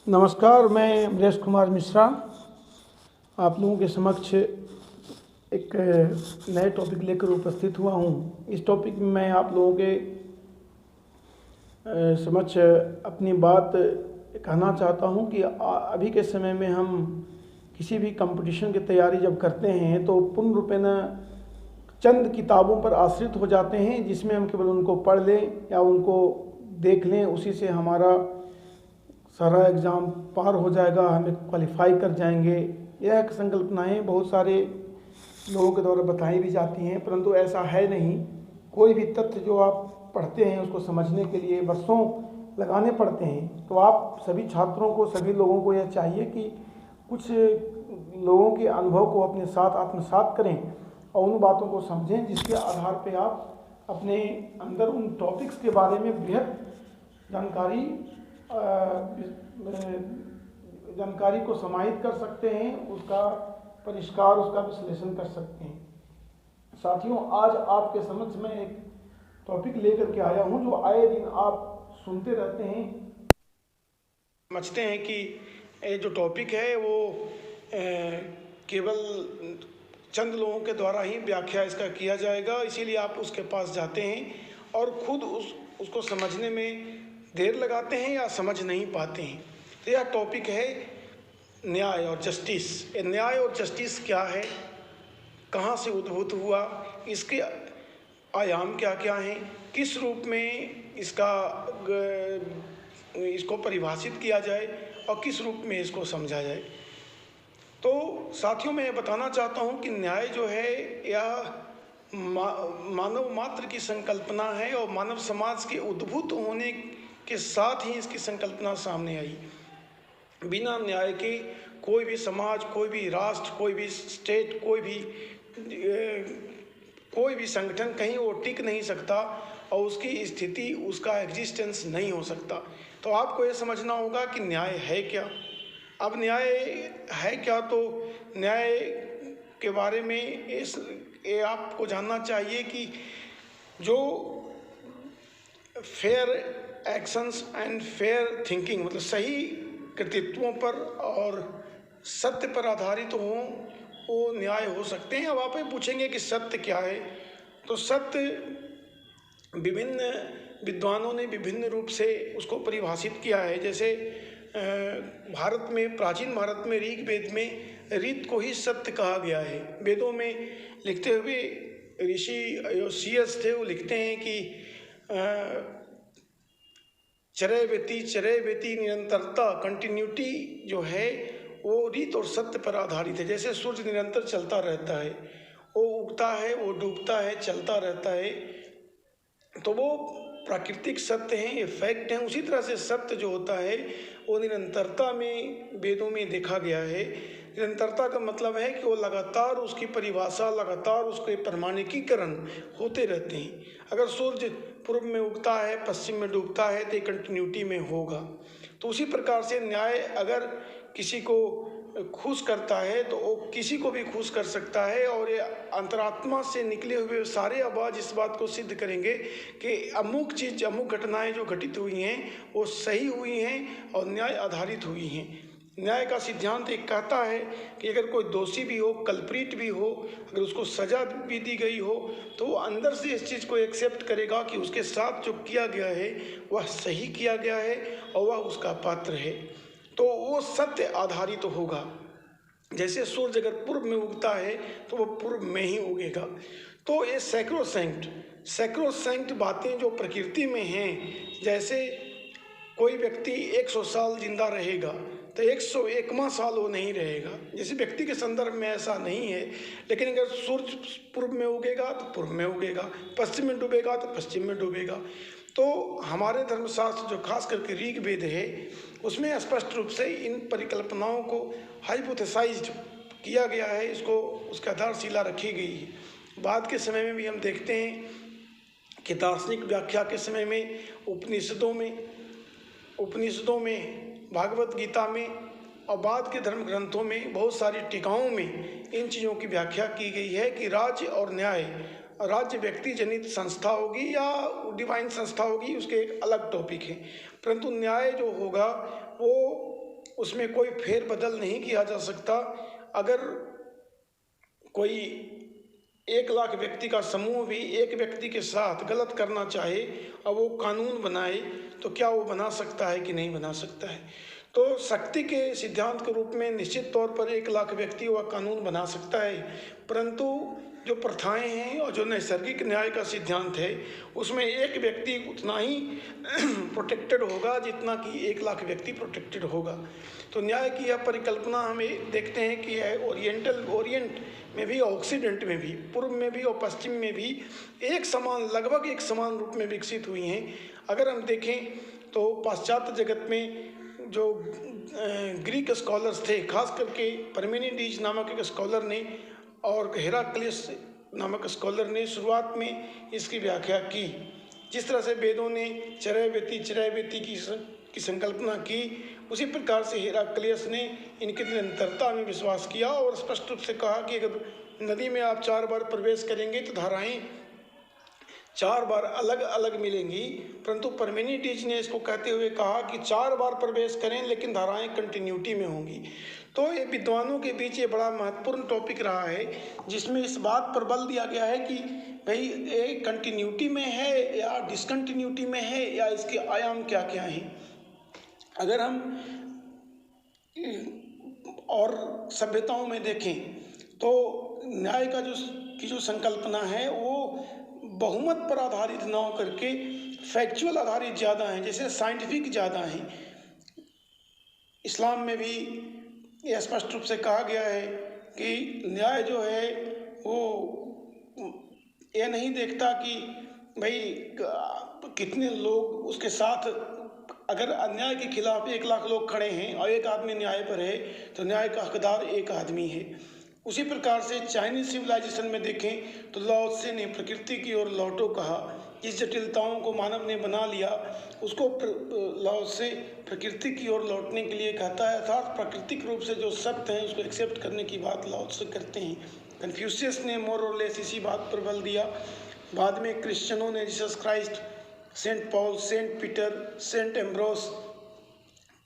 नमस्कार, मैं अमरेश कुमार मिश्रा आप लोगों के समक्ष एक नए टॉपिक लेकर उपस्थित हुआ हूँ। इस टॉपिक में मैं आप लोगों के समक्ष अपनी बात कहना चाहता हूँ कि अभी के समय में हम किसी भी कंपटीशन की तैयारी जब करते हैं तो पूर्ण रूपेण चंद किताबों पर आश्रित हो जाते हैं, जिसमें हम केवल उनको पढ़ लें या उनको देख लें, उसी से हमारा सारा एग्ज़ाम पार हो जाएगा, हमें क्वालिफाई कर जाएंगे। यह एक संकल्पनाएं बहुत सारे लोगों के द्वारा बताई भी जाती हैं, परंतु ऐसा है नहीं। कोई भी तथ्य जो आप पढ़ते हैं उसको समझने के लिए वर्षों लगाने पड़ते हैं। तो आप सभी छात्रों को, सभी लोगों को यह चाहिए कि कुछ लोगों के अनुभव को अपने साथ आत्मसात करें और उन बातों को समझें जिसके आधार पर आप अपने अंदर उन टॉपिक्स के बारे में बृहद जानकारी को समाहित कर सकते हैं, उसका परिष्कार, उसका विश्लेषण कर सकते हैं। साथियों, आज आपके समक्ष मैं एक टॉपिक लेकर के आया हूं जो आए दिन आप सुनते रहते हैं, समझते हैं कि ये जो टॉपिक है वो केवल चंद लोगों के द्वारा ही व्याख्या इसका किया जाएगा, इसीलिए आप उसके पास जाते हैं और खुद उसको समझने में देर लगाते हैं या समझ नहीं पाते हैं। तो यह टॉपिक है न्याय और जस्टिस। ये न्याय और जस्टिस क्या है, कहाँ से उद्भूत हुआ, इसके आयाम क्या क्या हैं, किस रूप में इसको परिभाषित किया जाए और किस रूप में इसको समझा जाए। तो साथियों, मैं ये बताना चाहता हूँ कि न्याय जो है यह मानव मात्र की संकल्पना है और मानव समाज के उद्भूत होने के साथ ही इसकी संकल्पना सामने आई। बिना न्याय के कोई भी समाज, कोई भी राष्ट्र, कोई भी स्टेट, कोई भी संगठन कहीं वो टिक नहीं सकता और उसकी स्थिति, उसका एग्जिस्टेंस नहीं हो सकता। तो आपको ये समझना होगा कि न्याय है क्या। अब न्याय है क्या, तो न्याय के बारे में ये आपको जानना चाहिए कि जो fair actions and fair thinking, मतलब सही कृतित्वों पर और सत्य पर आधारित हों, वो न्याय हो सकते हैं। अब आप ये पूछेंगे कि सत्य क्या है, तो सत्य विभिन्न विद्वानों ने विभिन्न रूप से उसको परिभाषित किया है। जैसे भारत में, प्राचीन भारत में ऋग्वेद में रीत को ही सत्य कहा गया है। वेदों में लिखते हुए ऋषि सीयस थे, वो लिखते हैं कि चरैवेति निरंतरता, कंटिन्यूटी जो है वो रीत और सत्य पर आधारित है। जैसे सूर्य निरंतर चलता रहता है, वो उगता है, वो डूबता है, चलता रहता है, तो वो प्राकृतिक सत्य हैं, ये फैक्ट हैं। उसी तरह से सत्य जो होता है वो निरंतरता में वेदों में देखा गया है। निरंतरता का मतलब है कि वो लगातार उसकी परिभाषा, लगातार उसके प्रमाणिकीकरण होते रहते हैं। अगर सूर्य पूर्व में उगता है, पश्चिम में डूबता है, तो कंटिन्यूटी में होगा। तो उसी प्रकार से न्याय अगर किसी को खुश करता है तो वो किसी को भी खुश कर सकता है, और ये अंतरात्मा से निकले हुए सारे आवाज़ इस बात को सिद्ध करेंगे कि अमुक चीज़, अमुक घटनाएं जो घटित हुई हैं वो सही हुई हैं और न्याय आधारित हुई हैं। न्याय का सिद्धांत एक कहता है कि अगर कोई दोषी भी हो, कल्प्रिट भी हो, अगर उसको सजा भी दी गई हो, तो वो अंदर से इस चीज़ को एक्सेप्ट करेगा कि उसके साथ जो किया गया है वह सही किया गया है और वह उसका पात्र है, तो वो सत्य आधारित होगा। जैसे सूर्य अगर पूर्व में उगता है तो वो पूर्व में ही उगेगा। तो ये सैक्रोसैंक्ट बातें जो प्रकृति में हैं, जैसे कोई व्यक्ति 100 साल जिंदा रहेगा तो 101वां साल वो नहीं रहेगा। जैसे व्यक्ति के संदर्भ में ऐसा नहीं है, लेकिन अगर सूर्य पूर्व में उगेगा तो पूर्व में उगेगा, पश्चिम में डूबेगा तो पश्चिम में डूबेगा। तो हमारे धर्मशास्त्र जो खास करके ऋग्वेद है, उसमें स्पष्ट रूप से इन परिकल्पनाओं को हाइपोथेसाइज्ड किया गया है, इसको उसका आधारशिला रखी गई है। बाद के समय में भी हम देखते हैं कि दार्शनिक व्याख्या के समय में उपनिषदों में, भागवत गीता में और बाद के धर्म ग्रंथों में, बहुत सारी टीकाओं में इन चीज़ों की व्याख्या की गई है कि राज्य और न्याय, राज्य व्यक्ति जनित संस्था होगी या डिवाइन संस्था होगी, उसके एक अलग टॉपिक है, परंतु न्याय जो होगा वो उसमें कोई फेरबदल नहीं किया जा सकता। अगर कोई 1 लाख व्यक्ति का समूह भी एक व्यक्ति के साथ गलत करना चाहे और वो कानून बनाए तो क्या वो बना सकता है कि नहीं बना सकता है। तो शक्ति के सिद्धांत के रूप में निश्चित तौर पर 1 लाख व्यक्ति वह कानून बना सकता है, परंतु जो प्रथाएं हैं और जो नैसर्गिक न्याय का सिद्धांत है उसमें एक व्यक्ति उतना ही प्रोटेक्टेड होगा जितना कि 1 लाख व्यक्ति प्रोटेक्टेड होगा। तो न्याय की यह परिकल्पना हमें देखते हैं कि यह ओरिएंट में भी, ऑक्सीडेंट में भी, पूर्व में भी और पश्चिम में भी लगभग एक समान रूप में विकसित हुई हैं। अगर हम देखें तो पाश्चात्य जगत में जो ग्रीक स्कॉलर्स थे, खास करके परमेनिडीज नामक एक स्कॉलर ने और हेराक्लियस नामक स्कॉलर ने शुरुआत में इसकी व्याख्या की। जिस तरह से वेदों ने चिरैवेति की संकल्पना की, उसी प्रकार से हेराक्लियस ने इनकी निरंतरता में विश्वास किया और स्पष्ट रूप से कहा कि अगर नदी में आप 4 बार प्रवेश करेंगे तो धाराएं 4 बार अलग अलग मिलेंगी, परंतु परमेनिडीज ने इसको कहते हुए कहा कि 4 बार प्रवेश करें लेकिन धाराएं कंटिन्यूटी में होंगी। तो ये विद्वानों के बीच ये बड़ा महत्वपूर्ण टॉपिक रहा है जिसमें इस बात पर बल दिया गया है कि भाई ये कंटिन्यूटी में है या डिसकंटिन्यूटी में है या इसके आयाम क्या क्या हैं। अगर हम और सभ्यताओं में देखें तो न्याय का जो संकल्पना है वो बहुमत पर आधारित ना होकर के फैक्चुअल आधारित ज़्यादा है, जैसे साइंटिफिक ज़्यादा है। इस्लाम में भी यह स्पष्ट रूप से कहा गया है कि न्याय जो है वो यह नहीं देखता कि भाई कितने लोग उसके साथ, अगर अन्याय के खिलाफ 1 लाख लोग खड़े हैं और एक आदमी न्याय पर है तो न्याय का हकदार एक आदमी है। उसी प्रकार से चाइनीज सिविलाइजेशन में देखें तो लाओ त्से ने प्रकृति की ओर लौटो कहा। जिस जटिलताओं को मानव ने बना लिया उसको लाओ त्से प्रकृति की ओर लौटने के लिए कहता है, अर्थात प्राकृतिक रूप से जो सत्य है उसको एक्सेप्ट करने की बात लाओ त्से करते हैं। कन्फ्यूशियस ने मोर और लेस इसी बात पर बल दिया। बाद में क्रिश्चियनों ने Jesus Christ, Saint Paul, Saint Peter, Saint Ambrose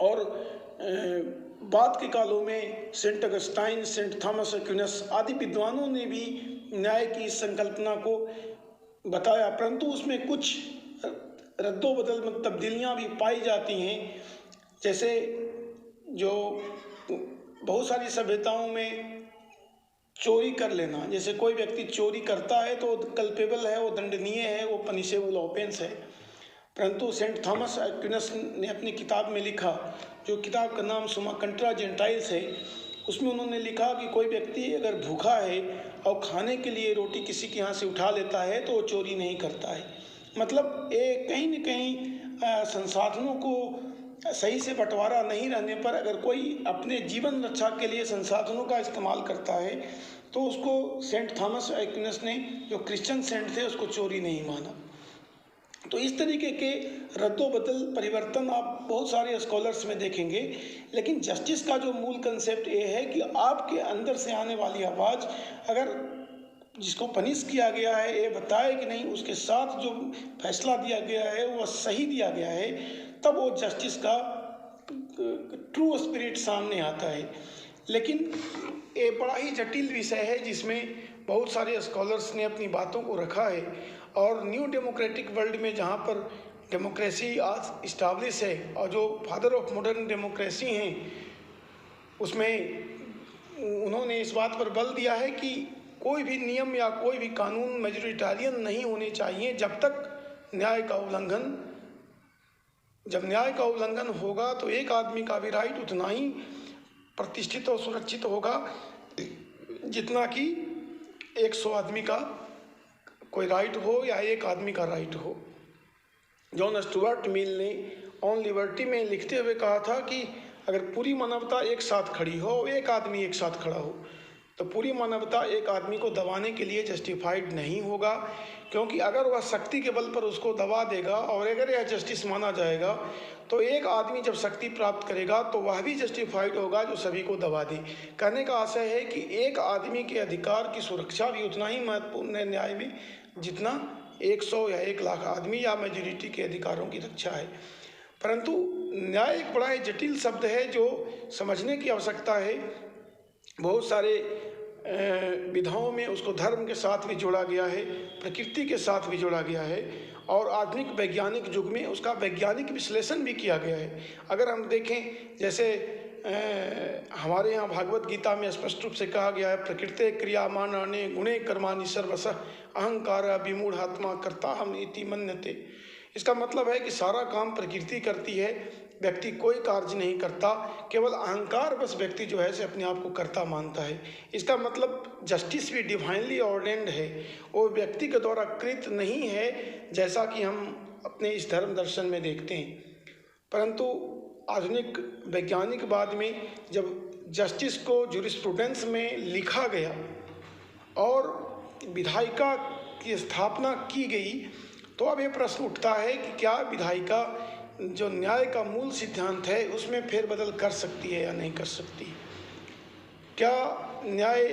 और बाद के कालों में Saint Augustine, Saint Thomas Aquinas आदि विद्वानों ने भी न्याय की संकल्पना को बताया, परंतु उसमें कुछ रद्दोबदल में तब्दीलियां भी पाई जाती हैं। जैसे जो बहुत सारी सभ्यताओं में चोरी कर लेना, जैसे कोई व्यक्ति चोरी करता है तो कल्पेबल है, वो दंडनीय है, वो पनिशेबल ऑफेंस है। परंतु सेंट थॉमस एक्विनस ने अपनी किताब में लिखा, जो किताब का नाम सुमा कंट्रा जेंटाइल्स है, उसमें उन्होंने लिखा कि कोई व्यक्ति अगर भूखा है और खाने के लिए रोटी किसी के यहाँ से उठा लेता है तो वो चोरी नहीं करता है। मतलब ये कहीं न कहीं संसाधनों को सही से बंटवारा नहीं रहने पर अगर कोई अपने जीवन रक्षा के लिए संसाधनों का इस्तेमाल करता है तो उसको सेंट थॉमस एक्विनस ने, जो क्रिश्चियन सेंट थे, उसको चोरी नहीं माना। तो इस तरीके के रद्दोबदल परिवर्तन आप बहुत सारे स्कॉलर्स में देखेंगे, लेकिन जस्टिस का जो मूल कंसेप्ट ये है कि आपके अंदर से आने वाली आवाज़ अगर जिसको पनिश किया गया है ये बताए कि नहीं, उसके साथ जो फैसला दिया गया है वह सही दिया गया है, तब वो जस्टिस का ट्रू स्पिरिट सामने आता है। लेकिन ये बड़ा ही जटिल विषय है जिसमें बहुत सारे स्कॉलर्स ने अपनी बातों को रखा है। और न्यू डेमोक्रेटिक वर्ल्ड में जहाँ पर डेमोक्रेसी आज इस्टाब्लिश है और जो फादर ऑफ मॉडर्न डेमोक्रेसी हैं उसमें उन्होंने इस बात पर बल दिया है कि कोई भी नियम या कोई भी कानून मेजॉरिटेरियन नहीं होने चाहिए जब तक न्याय का उल्लंघन, जब न्याय का उल्लंघन होगा तो एक आदमी का भी राइट उतना ही प्रतिष्ठित और सुरक्षित होगा जितना कि 100 आदमी का कोई राइट हो या एक आदमी का राइट हो। जॉन स्टुअर्ट मिल ने ऑन लिबर्टी में लिखते हुए कहा था कि अगर पूरी मानवता एक साथ खड़ी हो, एक आदमी एक साथ खड़ा हो, तो पूरी मानवता एक आदमी को दबाने के लिए जस्टिफाइड नहीं होगा, क्योंकि अगर वह शक्ति के बल पर उसको दबा देगा और अगर यह जस्टिस माना जाएगा तो एक आदमी जब शक्ति प्राप्त करेगा तो वह भी जस्टिफाइड होगा जो सभी को दबा दे। कहने का आशय है कि एक आदमी के अधिकार की सुरक्षा भी उतना ही महत्वपूर्ण है न्याय में जितना 100 या 1 लाख आदमी या मेजॉरिटी के अधिकारों की रक्षा है। परंतु न्याय एक बड़ा ही जटिल शब्द है जो समझने की आवश्यकता है। बहुत सारे विधाओं में उसको धर्म के साथ भी जोड़ा गया है, प्रकृति के साथ भी जोड़ा गया है, और आधुनिक वैज्ञानिक युग में उसका वैज्ञानिक विश्लेषण भी किया गया है। अगर हम देखें, जैसे हमारे यहाँ भागवत गीता में स्पष्ट रूप से कहा गया है, प्रकृते क्रियामानानि गुणे कर्माणि सर्वशः अहंकार विमूढ़ात्मा कर्ता हम इति मन्यते। इसका मतलब है कि सारा काम प्रकृति करती है, व्यक्ति कोई कार्य नहीं करता, केवल अहंकार बस व्यक्ति जो है से अपने आप को कर्ता मानता है। इसका मतलब जस्टिस भी डिवाइनली ऑर्डेंड है, वो व्यक्ति के द्वारा कृत नहीं है, जैसा कि हम अपने इस धर्म दर्शन में देखते हैं। परंतु आधुनिक वैज्ञानिकवाद में जब जस्टिस को जूरिस्प्रूडेंस में लिखा गया और विधायिका की स्थापना की गई, तो अब ये प्रश्न उठता है कि क्या विधायिका जो न्याय का मूल सिद्धांत है उसमें फेरबदल कर सकती है या नहीं कर सकती। क्या न्याय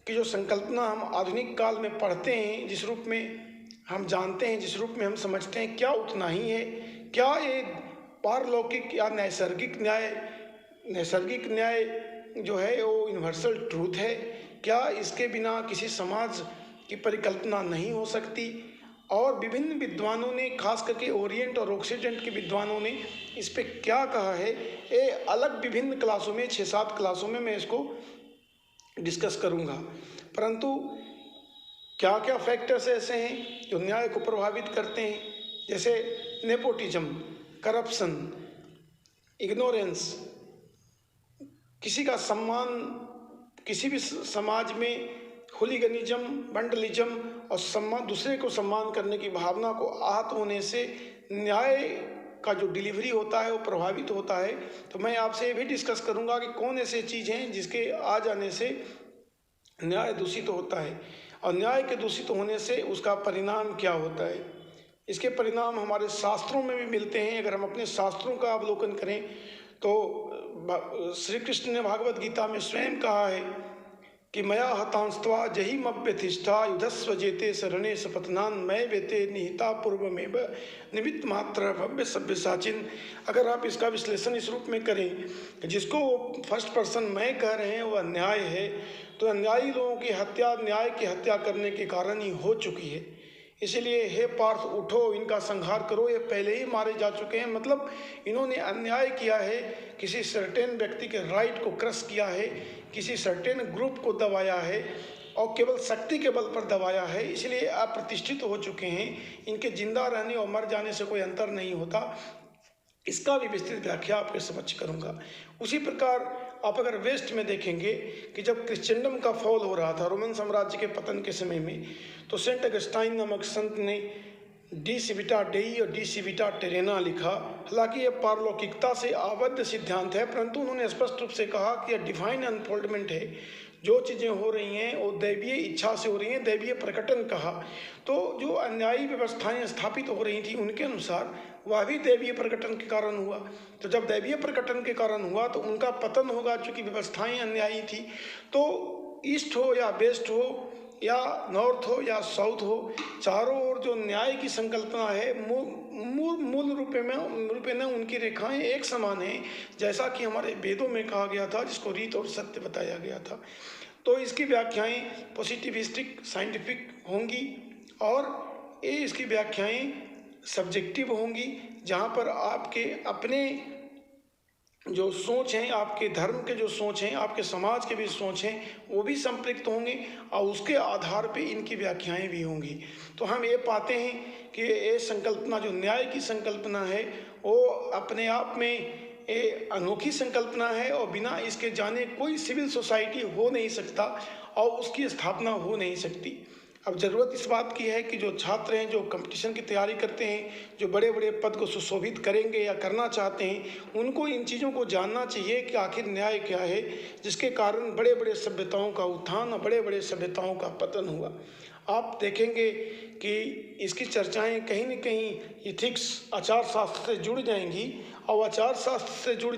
की जो संकल्पना हम आधुनिक काल में पढ़ते हैं, जिस रूप में हम जानते हैं, जिस रूप में हम समझते हैं, क्या उतना ही है? क्या ये पारलौकिक या नैसर्गिक न्याय जो है वो यूनिवर्सल ट्रूथ है? क्या इसके बिना किसी समाज की परिकल्पना नहीं हो सकती? और विभिन्न विद्वानों ने, खास करके ओरिएंट और ऑक्सीडेंट के विद्वानों ने इस पे क्या कहा है, ये अलग विभिन्न क्लासों में, 6-7 क्लासों में मैं इसको डिस्कस करूँगा। परंतु क्या क्या फैक्टर्स ऐसे हैं जो न्याय को प्रभावित करते हैं, जैसे नेपोटिज्म, करप्शन, इग्नोरेंस, किसी का सम्मान, किसी भी समाज में हुलिगनिज्म, वंडलिज्म और सम्मान, दूसरे को सम्मान करने की भावना को आहत होने से न्याय का जो डिलीवरी होता है वो प्रभावित होता है। तो मैं आपसे ये भी डिस्कस करूंगा कि कौन ऐसे चीज़ हैं जिसके आ जाने से न्याय दूषित होता है, और न्याय के दूषित होने से उसका परिणाम क्या होता है। इसके परिणाम हमारे शास्त्रों में भी मिलते हैं। अगर हम अपने शास्त्रों का अवलोकन करें तो श्री कृष्ण ने भागवत गीता में स्वयं कहा है कि मया हतांस्त्वा जहिमव्यथिष्ठा युधस्व जेते शरणे सपत्नान मय वेते निहिता पूर्वमेव निमित्त मात्र भव्य सभ्य साचिन। अगर आप इसका विश्लेषण इस रूप में करें, जिसको फर्स्ट पर्सन मैं कह रहे हैं वह अन्याय है, तो अन्यायी लोगों की हत्या न्याय की हत्या करने के कारण ही हो चुकी है। इसलिए हे पार्थ उठो, इनका संहार करो, ये पहले ही मारे जा चुके हैं। मतलब इन्होंने अन्याय किया है, किसी सर्टेन व्यक्ति के राइट को क्रश किया है, किसी सर्टेन ग्रुप को दबाया है और केवल शक्ति के बल पर दबाया है, इसलिए अप्रतिष्ठित हो चुके हैं। इनके जिंदा रहने और मर जाने से कोई अंतर नहीं होता। इसका भी विस्तृत व्याख्या आपके समक्ष करूंगा। उसी प्रकार आप अगर वेस्ट में देखेंगे कि जब क्रिश्चियनडम का फॉल हो रहा था, रोमन साम्राज्य के पतन के समय में, तो सेंट अगस्टाइन नामक संत ने डी सिविटा डेई और डी सिविटा टेरेना लिखा। हालांकि यह पारलौकिकता से आबद्ध सिद्धांत है, परंतु उन्होंने स्पष्ट रूप से कहा कि यह डिवाइन अनफोल्डमेंट है। जो चीज़ें हो रही हैं वो दैवीय इच्छा से हो रही हैं, दैवीय प्रकटन कहा। तो जो अन्यायी व्यवस्थाएं स्थापित हो रही थी उनके अनुसार वह भी दैवीय प्रकटन के कारण हुआ। तो जब दैवीय प्रकटन के कारण हुआ तो उनका पतन होगा, चूँकि व्यवस्थाएं अन्यायी थी। तो ईस्ट हो या वेस्ट हो या नॉर्थ हो या साउथ हो, चारों ओर जो न्याय की संकल्पना है मूल रूप में उनकी रेखाएं एक समान हैं, जैसा कि हमारे वेदों में कहा गया था, जिसको रीत और सत्य बताया गया था। तो इसकी व्याख्याएं पॉजिटिविस्टिक साइंटिफिक होंगी और ये इसकी व्याख्याएं सब्जेक्टिव होंगी, जहाँ पर आपके अपने जो सोच हैं, आपके धर्म के जो सोच हैं, आपके समाज के भी सोच हैं, वो भी संपृक्त होंगे और उसके आधार पे इनकी व्याख्याएं भी होंगी। तो हम ये पाते हैं कि ये संकल्पना जो न्याय की संकल्पना है वो अपने आप में ये अनोखी संकल्पना है और बिना इसके जाने कोई सिविल सोसाइटी हो नहीं सकता और उसकी स्थापना हो नहीं सकती। अब ज़रूरत इस बात की है कि जो छात्र हैं, जो कंपटीशन की तैयारी करते हैं, जो बड़े बड़े पद को सुशोभित करेंगे या करना चाहते हैं, उनको इन चीज़ों को जानना चाहिए कि आखिर न्याय क्या है, जिसके कारण बड़े बड़े सभ्यताओं का उत्थान और बड़े बड़े सभ्यताओं का पतन हुआ। आप देखेंगे कि इसकी चर्चाएं कहीं न कहीं इथिक्स, आचार शास्त्र से जुड़ जाएंगी और आचार शास्त्र से जुड़